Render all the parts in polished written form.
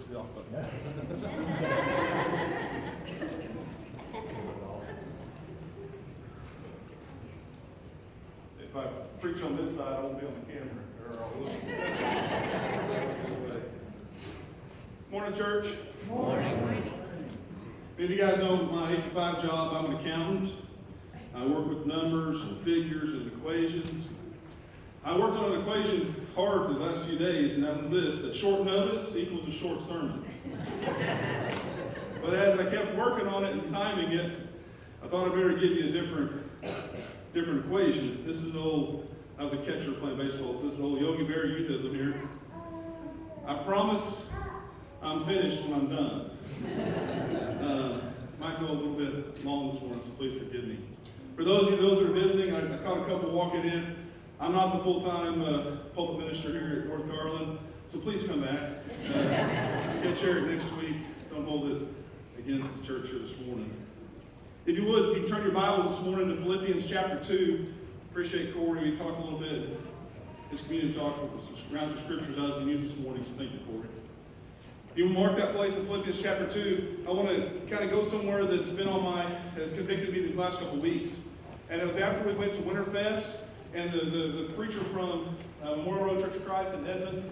Where's the off button? If I preach on this side, I won't be on the camera. Or I'll look. Morning, church. Morning. Many of you guys know my 8-to-5 job. I'm an accountant. I work with numbers and figures and equations. I worked on an equation hard the last few days, and that was this: that short notice equals a short sermon. But as I kept working on it and timing it, I thought I'd better give you a different equation. This is I was a catcher playing baseball, so this is an old Yogi Berra youthism here. I promise I'm finished when I'm done. Might go a little bit long this morning, so please forgive me. For those of you that are visiting, I caught a couple walking in. I'm not the full-time pulpit minister here at North Garland, so please come back. Get shared next week. Don't hold it against the church here this morning. If you would, you can turn your Bibles this morning to Philippians chapter 2. Appreciate Corey. We talked a little bit. His community talk around some scriptures I was going to use this morning, so thank you, Corey. You mark that place in Philippians chapter 2. I want to kind of go somewhere that's has convicted me these last couple of weeks. And it was after we went to Winterfest, and the preacher from Memorial Road Church of Christ in Edmond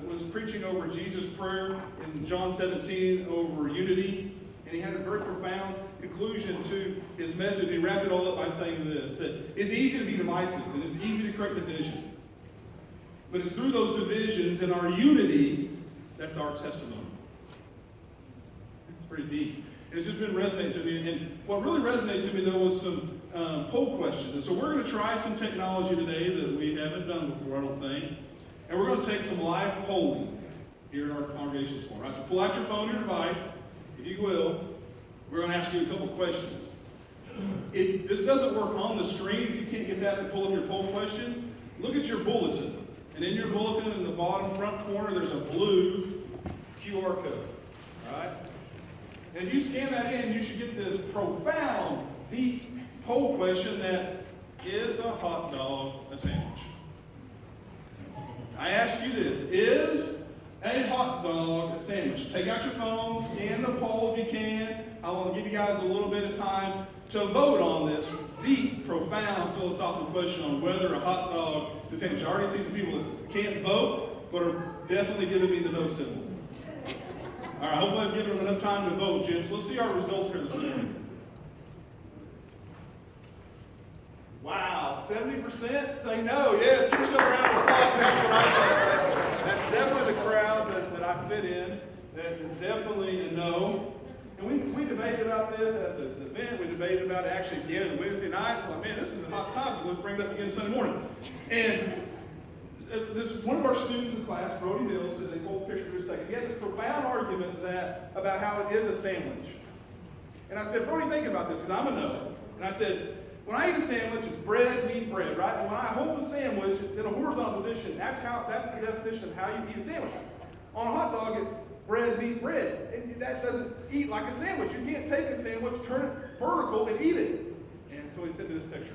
was preaching over Jesus' prayer in John 17 over unity. And he had a very profound conclusion to his message. He wrapped it all up by saying this: that it's easy to be divisive, and it's easy to create division. But it's through those divisions and our unity that's our testimony. It's pretty deep. And it's just been resonating to me. And what really resonated to me, though, was some poll questions. And so we're going to try some technology today that we haven't done before, I don't think. And we're going to take some live polling here in our congregation this morning. Right, so pull out your phone, your device, if you will. We're going to ask you a couple questions. This doesn't work on the screen. If you can't get that to pull up your poll question, look at your bulletin. And in your bulletin, in the bottom front corner, there's a blue QR code. All right? And if you scan that in, you should get this profound, deep poll question that: is a hot dog a sandwich? I ask you this: is a hot dog a sandwich? Take out your phone, scan the poll if you can. I want to give you guys a little bit of time to vote on this deep, profound, philosophical question on whether a hot dog is a sandwich. I already see some people that can't vote, but are definitely giving me the no symbol. All right, hopefully I've given them enough time to vote, Jim. So let's see our results here this morning. Wow, 70% say no. Yes, give yourself a round of applause. That's definitely the crowd that I fit in. That is definitely a no. And we debated about this at the event. We debated about it actually again on Wednesday nights. So, man, this is a hot topic. Let's bring it up again Sunday morning. And one of our students in class, Brody Hills, and they pulled a picture for a second. He had this profound argument about how it is a sandwich. And I said, Brody, think about this, because I'm a no. And I said, when I eat a sandwich, it's bread, meat, bread, right? And when I hold the sandwich, it's in a horizontal position. That's the definition of how you eat a sandwich. On a hot dog, it's bread, meat, bread. And that doesn't eat like a sandwich. You can't take a sandwich, turn it vertical, and eat it. And so he sent me this picture.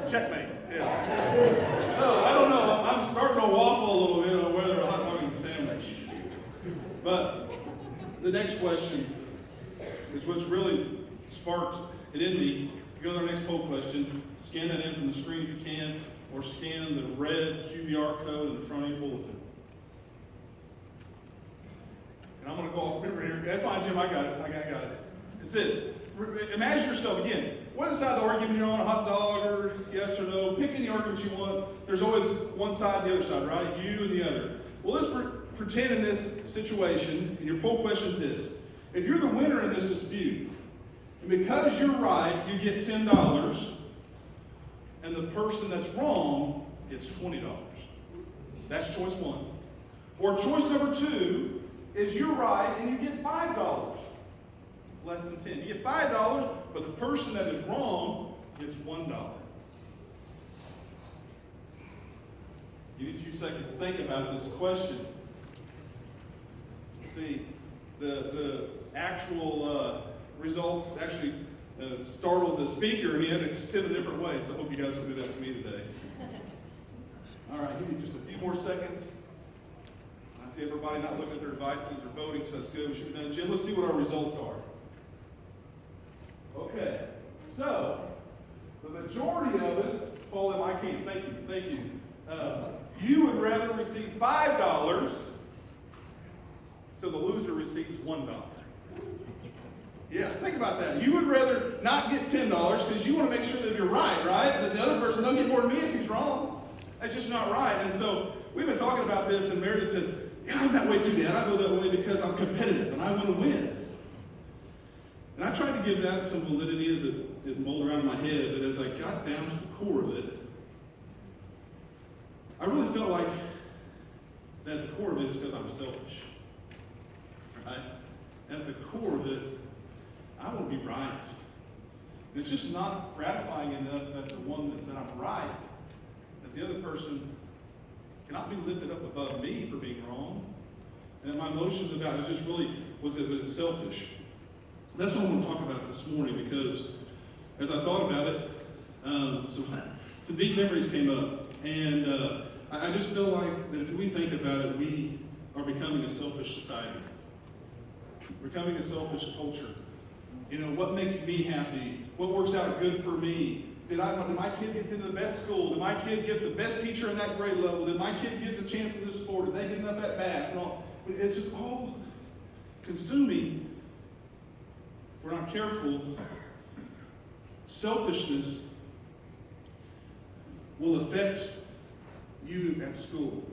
Checkmate. Yeah. So I don't know. I'm starting to waffle a little bit on whether a hot dog is a sandwich. But the next question is what's really sparked it in me. Go to our next poll question. Scan that in from the screen if you can, or scan the red QR code in the front of your bulletin. And I'm going to go off memory here. That's fine, Jim. I got it. It says, imagine yourself again. Whether side of the argument you're on, a hot dog or yes or no, pick any arguments you want. There's always one side and the other side, right? You and the other. Well, let's pretend in this situation, and your poll question is this: if you're the winner in this dispute, and because you're right, you get $10, and the person that's wrong gets $20. That's choice one. Or choice number two is you're right, and you get $5. Less than 10. You get $5, but the person that is wrong gets $1. Give you a few seconds to think about this question. See, the actual results actually startled the speaker, and he had to pivot a different way, so I hope you guys will do that to me today. All right, give me just a few more seconds. I see everybody not looking at their devices or voting, so that's good. We should be done. Jim, let's see what our results are. Okay, so the majority of us fall in my camp. Thank you, thank you. You would rather receive $5, so the loser receives $1. Yeah, think about that. You would rather not get $10 because you want to make sure that you're right? That the other person don't get more than me if he's wrong. That's just not right. And so we've been talking about this, and Meredith said, yeah, I'm that way too, Dad. I go that way because I'm competitive and I want to win. And I tried to give that some validity as it mulled around in my head, but as I got down to the core of it, I really felt like that at the core of it is because I'm selfish. Right? At the core of it, I want to be right. And it's just not gratifying enough that the one that I'm right, that the other person cannot be lifted up above me for being wrong. And my emotions about it just really was selfish. That's what I want to talk about this morning, because as I thought about it, some deep memories came up. And I just feel like that if we think about it, we are becoming a selfish society. We're becoming a selfish culture. You know, what makes me happy? What works out good for me? Did my kid get into the best school? Did my kid get the best teacher in that grade level? Did my kid get the chance in this sport? Did they get enough at-bats? And all? It's just all consuming. If we're not careful, selfishness will affect you at school.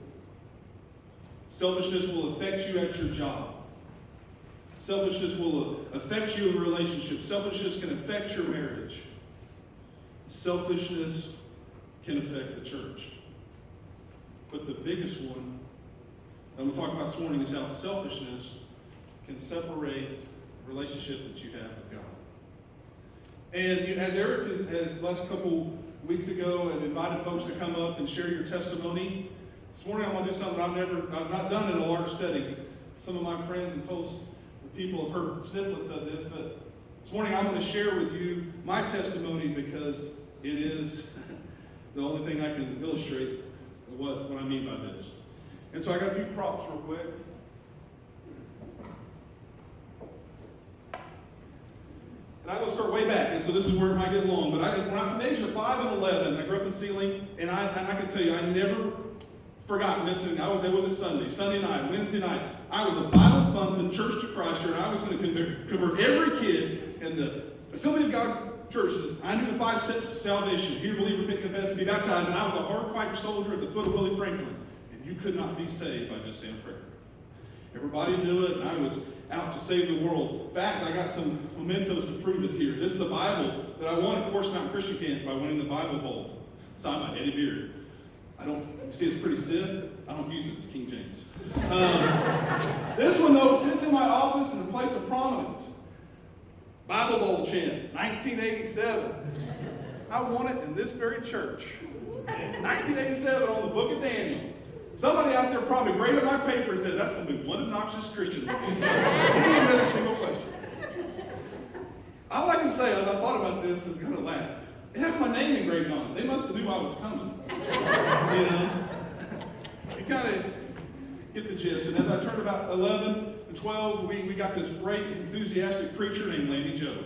Selfishness will affect you at your job. Selfishness will affect you in relationships. Selfishness can affect your marriage. Selfishness can affect the church. But the biggest one that I'm going to talk about this morning is how selfishness can separate the relationship that you have with God. And as Eric has last couple weeks ago and invited folks to come up and share your testimony, this morning I'm going to do something I've not done in a large setting. Some of my friends and close people have heard snippets of this, but this morning I'm going to share with you my testimony because it is the only thing I can illustrate what I mean by this. And so I got a few props real quick. And I'm going to start way back, and so this is where it might get long. But when I was an age of 5 and 11, I grew up in Sealing, and I can tell you, I never forgot missing. It wasn't Sunday night, Wednesday night. I was a Bible-thumping Church to Christ, and I was going to convert every kid in the Assembly of God Church. I knew the 5 steps of salvation: hear, believe, repent, confess, and be baptized. And I was a hard fighter soldier at the foot of Willie Franklin. And you could not be saved by just saying a prayer. Everybody knew it, and I was out to save the world. In fact, I got some mementos to prove it here. This is the Bible that I won at Course Mountain Christian Camp by winning the Bible Bowl, signed by Eddie Beard. You see it's pretty stiff? I don't use it, it's King James. This one, though, sits in my office in a place of prominence. Bible Bowl chant, 1987. I won it in this very church. In 1987 on the Book of Daniel. Somebody out there probably graded my paper and said, that's going to be one obnoxious Christian. He didn't answer a single question. All I can say as I thought about this is going to laugh. It has my name engraved on it. They must have knew I was coming. You know? You kind of get the gist. And as I turned about 11 and 12, we got this great, enthusiastic preacher named Lanny Joe.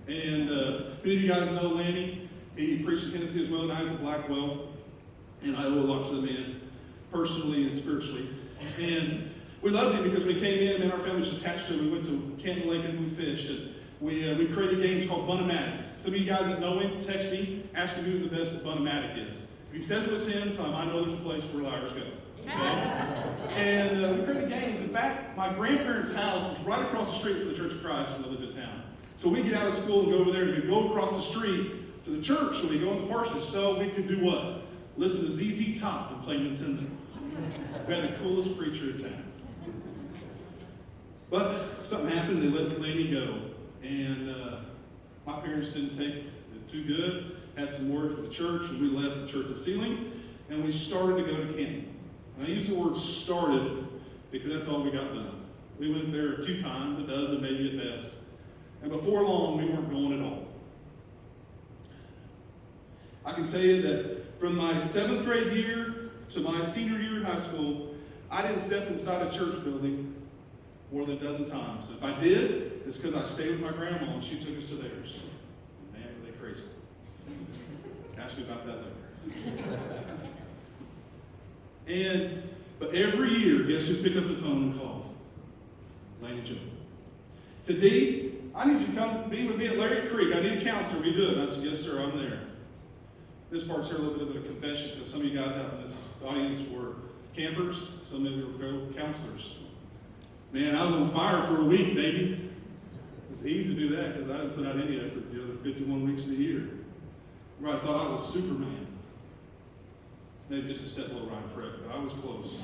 And many of you guys know Lanny. He preached in Tennessee as well, and I was at Blackwell. And I owe a lot to the man, personally and spiritually. And we loved him because we came in, and our family was attached to him. We went to Canton Lake and we fished. And we created games called Bunomatic. Some of you guys that know him, text him, ask him who the best at Bunomatic is. If he says it was him, tell him I know there's a place where liars go. Okay? And we created games. In fact, my grandparents' house was right across the street from the Church of Christ when I lived in town. So we get out of school and go over there, and we go across the street to the church, so we go in the parsonage, so we could do what? Listen to ZZ Top and play Nintendo. We had the coolest preacher in town. But something happened, they let Laney go. And my parents didn't take it too good, had some word for the church, and we left the church in Sealing, and we started to go to Canton. And I use the word started because that's all we got done. We went there a few times, a dozen maybe at best. And before long, we weren't going at all. I can tell you that from my 7th grade year to my senior year in high school, I didn't step inside a church building more than a dozen times. If I did, it's because I stayed with my grandma and she took us to theirs. Man, were they crazy. Ask me about that later. But every year, guess who picked up the phone and called? Laney Joe. Said, Dee, I need you to come be with me at Larry Creek. I need a counselor. Will you do it? And I said, yes, sir, I'm there. This part's here a little bit of a confession because some of you guys out in this audience were campers. Some of you were fellow counselors. Man, I was on fire for a week, baby. It was easy to do that because I didn't put out any effort the other 51 weeks of the year. Where I thought I was Superman. Maybe just a step below Ryan Fred, but I was close.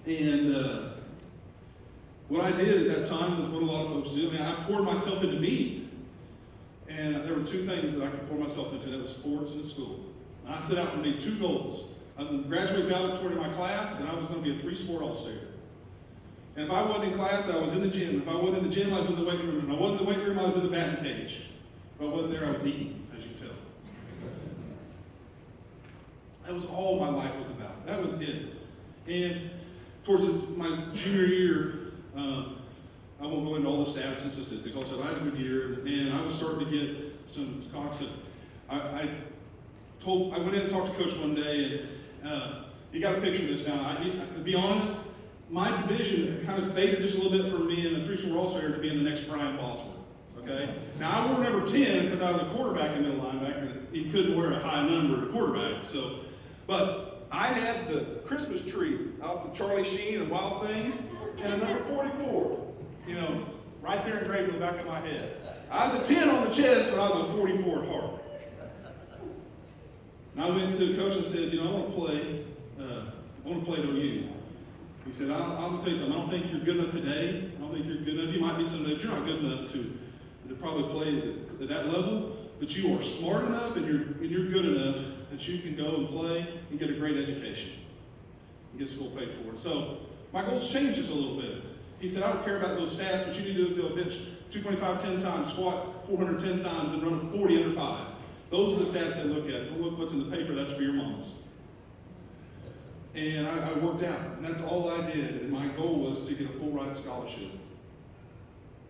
And what I did at that time was what a lot of folks do. I mean, I poured myself into me. And there were two things that I could pour myself into. That was sports and school. And I set out to make two goals. I was going to graduate valedictorian in my class, and I was going to be a 3-sport all-star. And if I wasn't in class, I was in the gym. If I wasn't in the gym, I was in the weight room. If I wasn't in the weight room, I was in the batting cage. If I wasn't there, I was eating, as you can tell. That was all my life was about. That was it. And towards my junior year, I won't go into all the stats and statistics. Also, I had a good year, and I was starting to get some talks. I went in and talked to Coach one day, and you got to picture this now. To be honest, my vision kind of faded just a little bit for me in the 3-sport all-star to be in the next Brian Boswell. Okay? Now, I wore number 10 because I was a quarterback and middle linebacker, and he couldn't wear a high number at quarterback. But I had the Christmas tree off of Charlie Sheen and Wild Thing, and a number 44. Right there engraved in the back of my head. I was a 10 on the chest, but I was a 44 at heart. And I went to the coach and said, I want to play at OU. He said, I'm going to tell you something. I don't think you're good enough today. I don't think you're good enough. You might be someday, but you're not good enough to probably play at that level. But you are smart enough and you're good enough that you can go and play and get a great education and get school paid for. So my goals changed just a little bit. He said, I don't care about those stats. What you need to do is do a bench 225 10 times, squat 410 times, and run a 40 under 5. Those are the stats I look at. Don't look what's in the paper. That's for your moms. And I worked out, and that's all I did. And my goal was to get a full ride scholarship.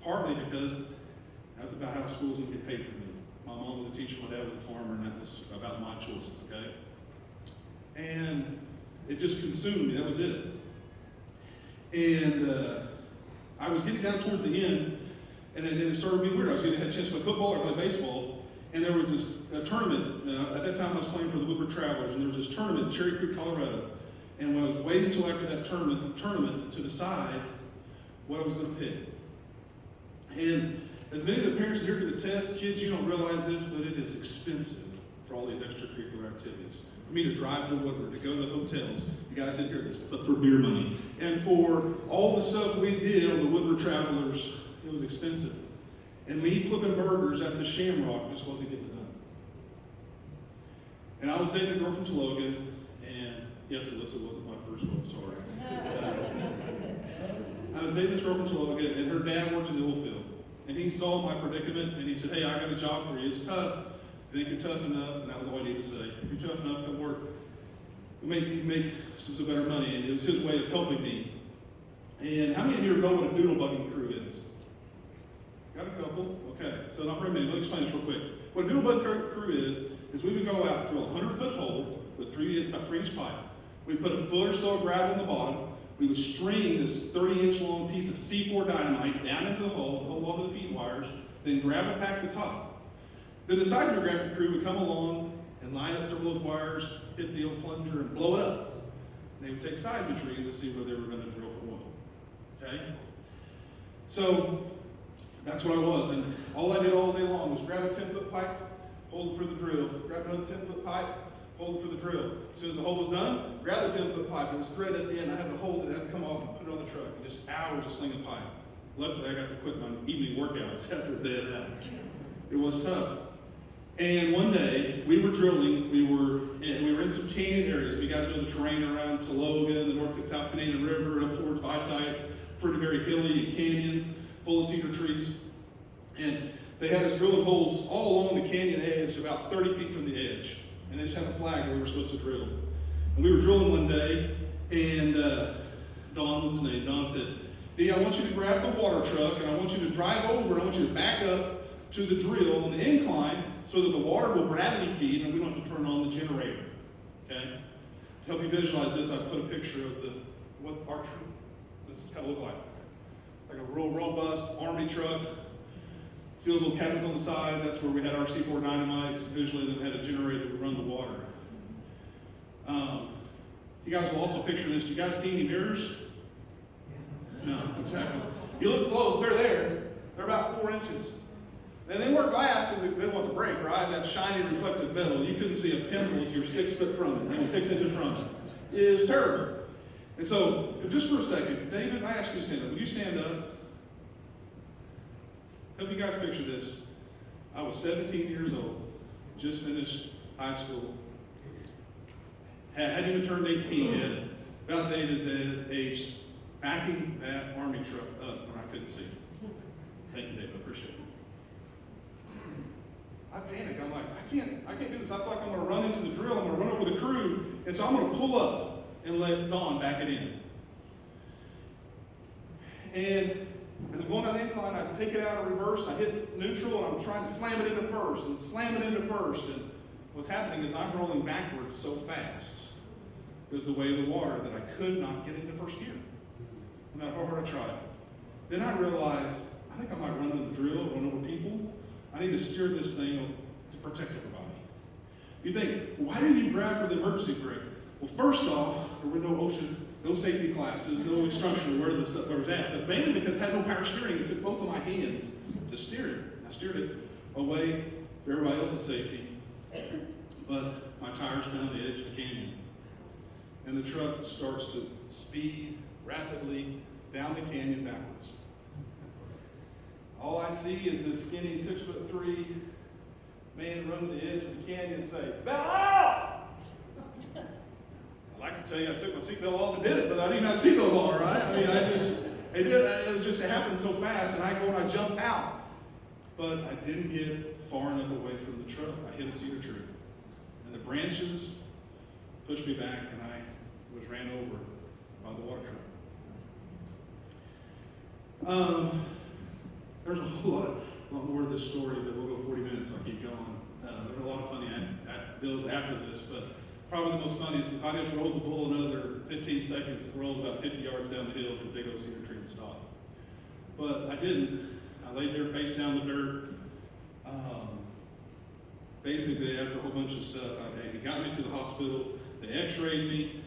Partly because that was about how schools would get paid for me. My mom was a teacher, my dad was a farmer, and that was about my choices, okay? And it just consumed me. That was it. And I was getting down towards the end, and then it started being weird. I had a chance to play football or play baseball, and there was this tournament. At that time, I was playing for the Woodward Travelers, and there was this tournament in Cherry Creek, Colorado. And I was waiting until after that tournament to decide what I was going to pick. And as many of the parents here can attest, kids, you don't realize this, but it is expensive for all these extracurricular activities. For me to drive to Woodward, to go to the hotels, you guys didn't hear this, but for beer money. And for all the stuff we did on the Woodward Travelers, it was expensive. And me flipping burgers at the Shamrock just wasn't getting done. And I was dating a girl from Tologa, and yes, Alyssa wasn't my first one, sorry. I was dating this girl from Tologa, and her dad worked in the oil field. And he saw my predicament, and he said, hey, I got a job for you. It's tough. I think you're tough enough, and that was all I needed to say. If you're tough enough, come work. You make some better money, and it was his way of helping me. And how many of you know what a doodle bugging crew is? Got a couple? Okay, so not very many. Let me explain this real quick. What a doodle bugging crew is we would go out, drill a 100-foot hole with about 3-inch pipe. We'd put a foot or so of gravel in the bottom. We would string this 30-inch long piece of C4 dynamite down into the hole, hold onto the feed wires, then grab a pack at the top. Then the seismographic crew would come along and line up some of those wires, hit the old plunger, and blow it up. And they would take seismometry to see where they were going to drill for oil. Okay? So that's what I was. And all I did all day long was grab a 10-foot pipe, hold it for the drill, grab another 10-foot pipe, hold it for the drill. As soon as the hole was done, grab the 10-foot pipe, and it was threaded at the end. I had to hold it, it had to come off and put it on the truck, and just hours of slinging pipe. Luckily, I got to quit my evening workouts after a day of that. It was tough. And one day, we were drilling, we were in some canyon areas. You guys know the terrain around Tologa, the North and South Canadian River, and up towards Visay. It's pretty very hilly and canyons, full of cedar trees. And they had us drilling holes all along the canyon edge, about 30 feet from the edge. and they just had a flag where we were supposed to drill. And we were drilling one day, and Don was his name. Don said, Dee, I want you to grab the water truck, and I want you to drive over, and I want you to back up to the drill on the incline so that the water will gravity feed, and we don't have to turn on the generator. Okay? To help you visualize this, I put a picture of what our truck kind of looked like. Like a real robust Army truck. See those little cabins on the side? That's where we had our C4 dynamites visually, and then had a generator that would run the water. You guys will also picture this. Do you guys see any mirrors? No, exactly. You look close, they're there. They're about 4 inches. And they weren't glass because they didn't want to break, right? That shiny reflective metal. You couldn't see a pimple if you're 6 foot from it, maybe 6 inches from it. It was terrible. And so, just for a second, David, I ask you to stand up. Would you stand up? Help you guys picture this. I was 17 years old, just finished high school. Hadn't even turned 18 yet. About David's age, backing that Army truck up when I couldn't see. Thank you, David. I appreciate it. I panicked. I'm like, I can't do this. I feel like I'm going to run into the drill. I'm going to run over the crew. And so I'm going to pull up and let Dawn back it in. And as I'm going down the incline, I take it out of reverse, and I hit neutral, and I'm trying to slam it into first, and slam it into first. And what's happening is I'm rolling backwards so fast because of the way of the water that I could not get into first gear, no matter how hard I tried. Then I realized, I think I might run into the drill, run over people. I need to steer this thing to protect everybody. You think, why didn't you grab for the emergency brake? Well, first off, there were no safety classes, no instruction where the stuff was at, but mainly because I had no power steering. It took both of my hands to steer it. I steered it away for everybody else's safety, but my tires found the edge of the canyon. And the truck starts to speed rapidly down the canyon backwards. All I see is this skinny 6'3" man run to the edge of the canyon and say, "Bell out!" I'd like to tell you I took my seatbelt off and did it, but I didn't have a seatbelt on, right? I mean, it happened so fast, and I go and I jump out. But I didn't get far enough away from the truck. I hit a cedar tree. And the branches pushed me back, and I was ran over by the water truck. There's a lot more of this story, but we'll go 40 minutes, so I'll keep going. There were a lot of funny bills after this, but probably the most funniest, if I just rolled the bull another 15 seconds, it rolled about 50 yards down the hill to a big old cedar tree and stopped. But I didn't. I laid there face down the dirt. Basically, after a whole bunch of stuff, they got me to the hospital. They x-rayed me,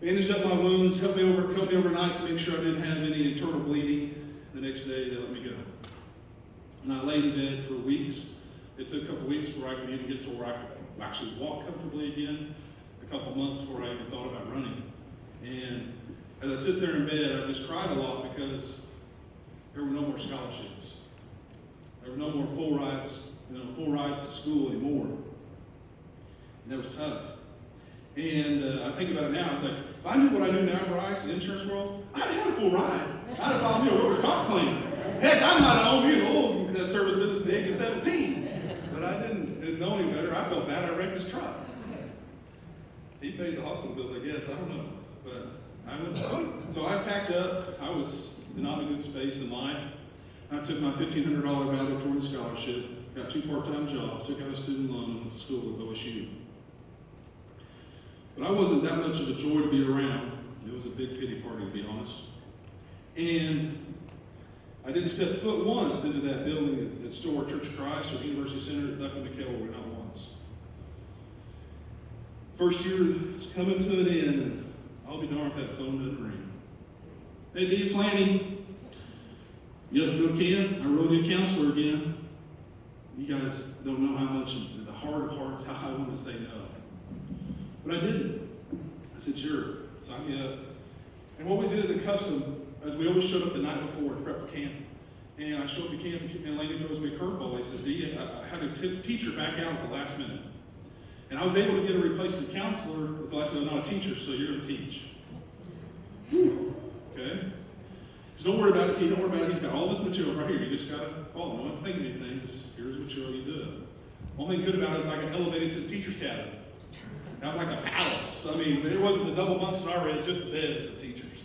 bandaged up my wounds, helped me overnight to make sure I didn't have any internal bleeding. The next day, they let me go. And I laid in bed for weeks. It took a couple weeks before I could even get to where I could actually walk comfortably again. A couple months before I even thought about running. And as I sit there in bed, I just cried a lot because there were no more scholarships. There were no more full rides to school anymore. And that was tough. And I think about it now, it's like, if I knew what I knew now, Bryce, in the insurance world, I'd have had a full ride. I'd have filed me a workers' comp claim. Heck, I might have owned me an old service business at the age of 17. But I didn't know any better. I felt bad. I wrecked his truck. He paid the hospital bills, I guess. I don't know. But I went. So I packed up. I was not in a good space in life. I took my $1,500 valedictorian scholarship, got 2 part-time jobs, took out a student loan, and went to school at OSU. But I wasn't that much of a joy to be around. It was a big pity party, to be honest. And I didn't step foot once into that building at Stowart Church of Christ or the University Center at Duck and McElroy, not once. First year is coming to an end, and I'll be darned if that phone doesn't ring. Hey, Dee, it's Lanny. You up to go, Ken? I really need a counselor again. You guys don't know how much, in the heart of hearts, how I wanted to say no. But I didn't. I said, sure, sign me up. And what we did as a custom, as we always showed up the night before to prep for camp. And I showed up to camp, and Laney throws me a curveball. He says, Dee, I had a teacher back out at the last minute. And I was able to get a replacement counselor at the last minute, not a teacher, so you're going to teach. Okay? So don't worry about it. Don't worry about it. He's got all this materials right here. You just got to follow. Don't have to think of anything. Just here's the material, you do it. Only thing good about it is I got elevated to the teacher's cabin. That was like a palace. I mean, it wasn't the double bunks in our bed, just the beds, the teachers.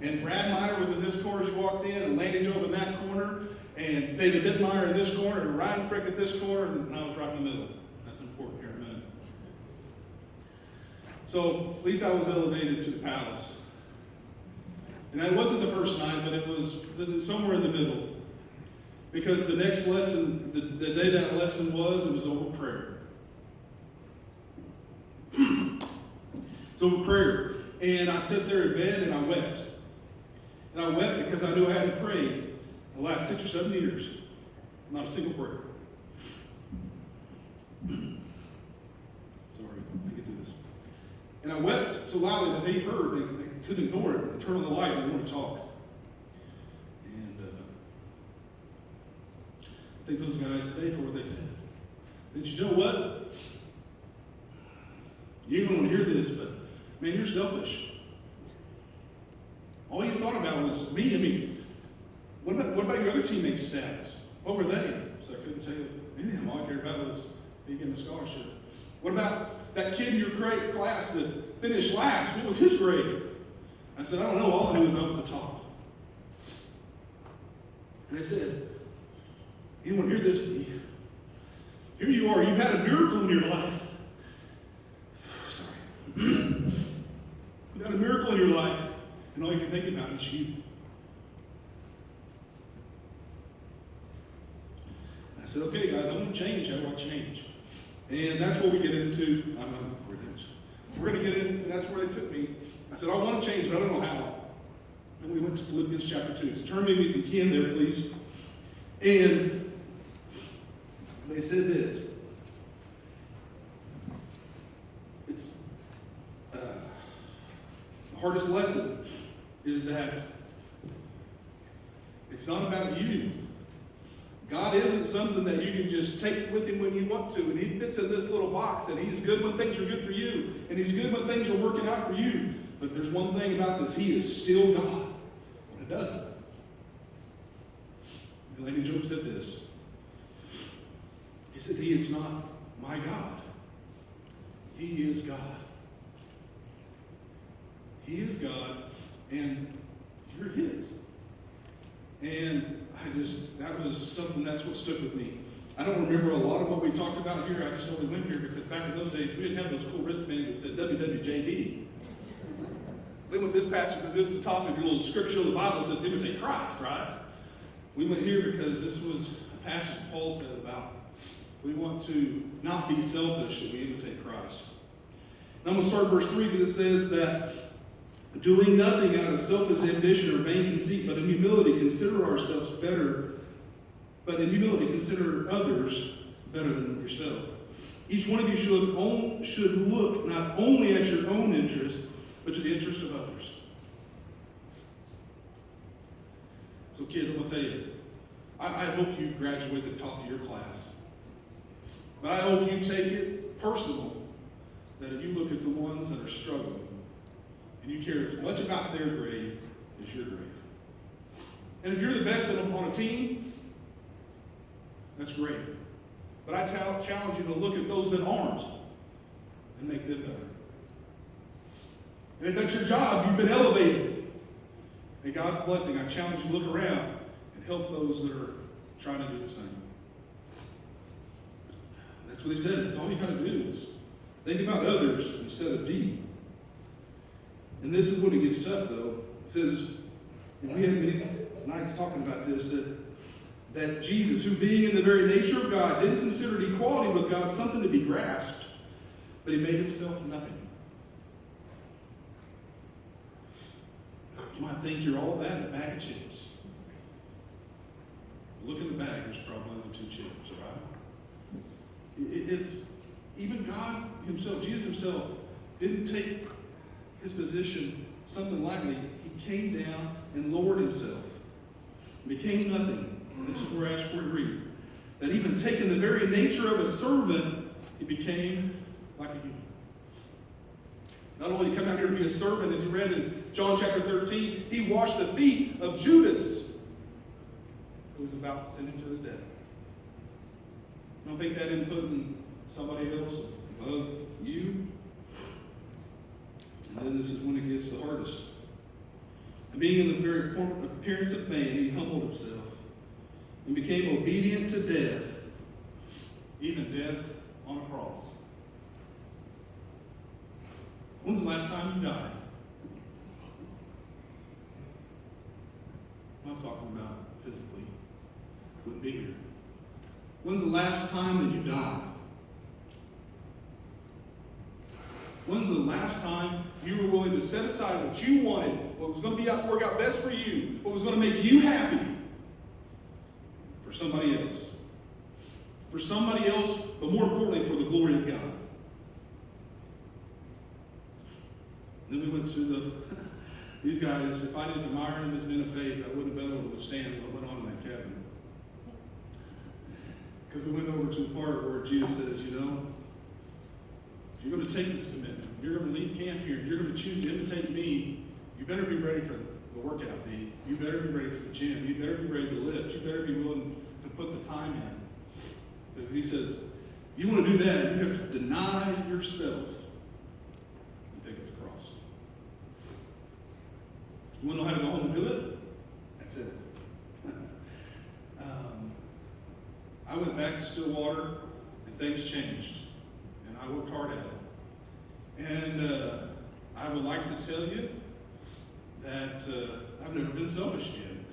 And Brad Miner was in this corner as you walked in, and Landy Job in that corner, and David Dittmeyer in this corner, and Ryan Frick at this corner, and I was right in the middle. That's important here in a minute. So at least I was elevated to the palace. And it wasn't the first night, but it was somewhere in the middle. Because the next lesson, the day that lesson was, it was over prayer. It's over prayer. And I sat there in bed and I wept. And I wept because I knew I hadn't prayed the last 6 or 7 years. Not a single prayer. Sorry, I get through this. And I wept so loudly that they heard, they couldn't ignore it. They turned on the light and they wanted to talk. And I think those guys stayed for what they said. Did you know what? You ain't going to hear this, but man, you're selfish. All you thought about was me. I mean, what about your other teammates' stats? What were they? So I couldn't tell you any of them. All I cared about was me getting a scholarship. What about that kid in your class that finished last? What was his grade? I said, I don't know. All I knew was I was the top. And they said, you don't want to hear this, Dee. Here you are. You've had a miracle in your life. Sorry. You've had a miracle in your life, and all you can think about is you. I said, okay, guys, I'm going to change. How do I change? And that's what we get into. I'm not recording this. We're going to get in, and that's where they took me. I said, I want to change, but I don't know how. And we went to Philippians chapter 2. So turn me with you again there, please. And they said this. It's the hardest lesson is that it's not about you. God isn't something that you can just take with him when you want to. And he fits in this little box, and he's good when things are good for you. And he's good when things are working out for you. But there's one thing about this. He is still God when it doesn't. And Lady Job said this. He said, it's not my God. He is God. He is God, and you're his. And that was something, that's what stuck with me. I don't remember a lot of what we talked about here. I just only went here because back in those days, we didn't have those cool wristbands that said WWJD. They went this patch because this is the top of your little scripture of the Bible that says imitate Christ, right? We went here because this was a passage Paul said about we want to not be selfish and we imitate Christ. And I'm going to start verse 3 because it says that doing nothing out of selfish ambition or vain conceit, but in humility consider ourselves better, but in humility consider others better than yourself. Each one of you should look not only at your own interest, but to the interest of others. So kids, I'm going to tell you, I hope you graduate at the top of your class. But I hope you take it personal that if you look at the ones that are struggling, and you care as much about their grade as your grade. And if you're the best on a team, that's great. But I challenge you to look at those that aren't and make them better. And if that's your job, you've been elevated. May God's blessing, I challenge you to look around and help those that are trying to do the same. That's what he said. That's all you got to do is think about others instead of Dee. And this is when it gets tough, though. It says, and we have many nights talking about this, that Jesus, who being in the very nature of God, didn't consider equality with God something to be grasped, but he made himself nothing. You might think you're all that in a bag of chips. Look in the bag, there's probably only 2 chips, right? It's even God himself, Jesus himself, didn't take his position something lightly. He came down and lowered himself. Became nothing. And this is where I ask for to read. That even taking the very nature of a servant, he became like a human. Not only did he come out here to be a servant, as he read in John chapter 13, he washed the feet of Judas, who was about to send him to his death. You don't think that in putting somebody else above you? And then this is when it gets the hardest. And being in the very appearance of man, he humbled himself and became obedient to death, even death on a cross. When's the last time you died? I'm not talking about physically. Wouldn't be here. When's the last time that you died? When's the last time you were willing to set aside what you wanted, what was going to work out best for you, what was going to make you happy, for somebody else? For somebody else, but more importantly, for the glory of God. Then we went to these guys. If I didn't admire them as men of faith, I wouldn't have been able to withstand what went on in that cabin. Because we went over to the part where Jesus says, if you're going to take this commitment, you're going to leave camp here, you're going to choose to imitate me, you better be ready for the workout, Dee. You better be ready for the gym. You better be ready to lift. You better be willing to put the time in. Because he says, if you want to do that, you have to deny yourself and take up the cross. You want to know how to go home and do it? That's it. I went back to Stillwater, and things changed. And I worked hard at it. And I would like to tell you that I've never been selfish again.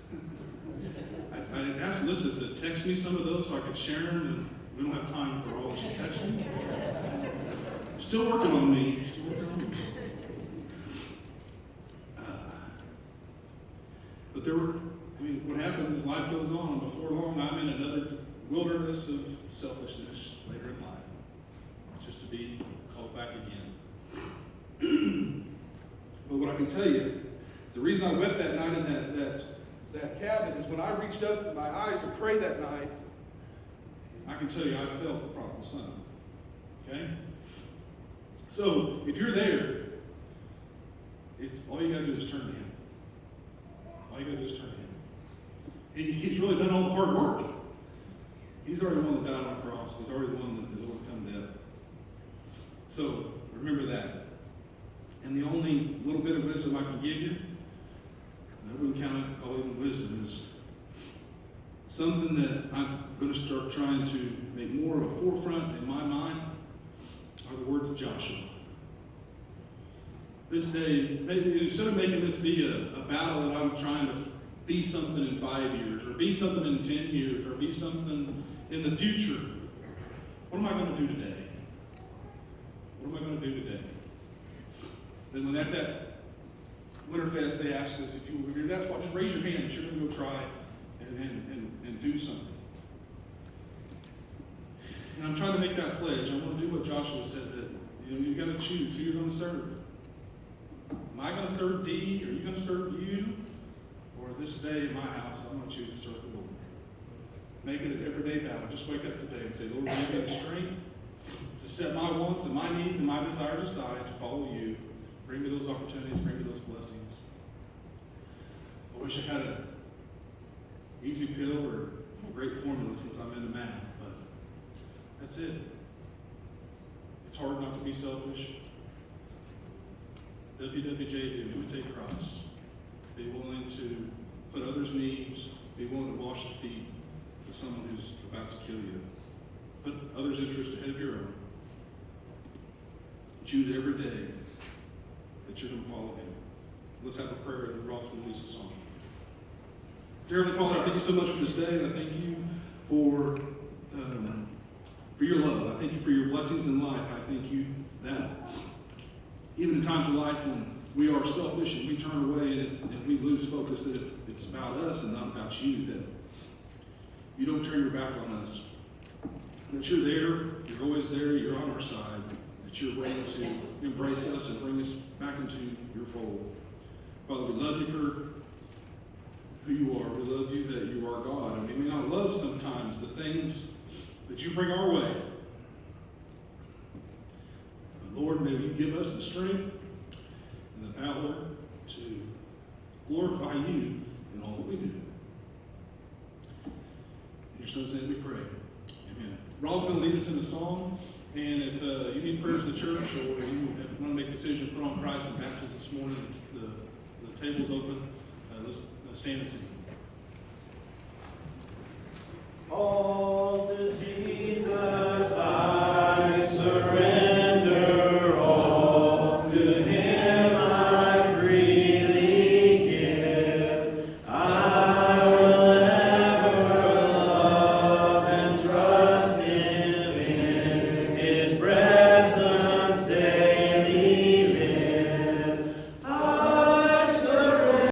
I asked Alyssa to text me some of those so I could share them, and we don't have time for all she texted me. Still working on me. Still working on me. But what happens is life goes on, and before long I'm in another wilderness of selfishness later in life, just to be called back again. But what I can tell you is the reason I wept that night in that cabin is when I reached up in my eyes to pray that night, I can tell you I felt the prodigal son. Okay? So if you're there, all you got to do is turn to him. All you got to do is turn to him. He's really done all the hard work. He's already the one that died on the cross. He's already the one that has overcome death. So remember that. And the only little bit of wisdom I can give you, and I wouldn't count it, call it even wisdom, is something that I'm going to start trying to make more of a forefront in my mind are the words of Joshua. This day, maybe instead of making this be a battle that I'm trying to be something in 5 years, or be something in 10 years, or be something in the future, what am I going to do today? What am I going to do today? Then when at that Winterfest they asked us, if you're that spot, just raise your hand that you're going to go try and do something. And I'm trying to make that pledge. I want to do what Joshua said, that you've got to choose who you're going to serve. Am I going to serve Dee? Are you going to serve you? Or this day in my house, I'm going to choose to serve the Lord. Make it an everyday battle. Just wake up today and say, Lord, give me the strength to set my wants and my needs and my desires aside to follow you. Bring me those opportunities. Bring me those blessings. I wish I had an easy pill or a great formula since I'm into math, but that's it. It's hard not to be selfish. WWJD, imitate Christ. Be willing to put others' needs, be willing to wash the feet of someone who's about to kill you. Put others' interests ahead of your own. Choose every day that you're going to follow him. Let's have a prayer and Ross will release a song. Dear Heavenly Father, I thank you so much for this day, and I thank you for your love. I thank you for your blessings in life. I thank you that even in times of life when we are selfish and we turn away and we lose focus, that it's about us and not about you, that you don't turn your back on us, that you're there, you're always there, you're on our side, that you're waiting to embrace us and bring us back into your fold. Father, we love you for who you are. We love you that you are God. And we may not love sometimes the things that you bring our way. But Lord, may you give us the strength and the power to glorify you in all that we do. In your Son's name we pray. Amen. Rob's going to lead us in a song, and if you need prayers in the church or you want to make a decision to put on Christ in baptism this morning, the table's open. Let's stand and sing. Oh.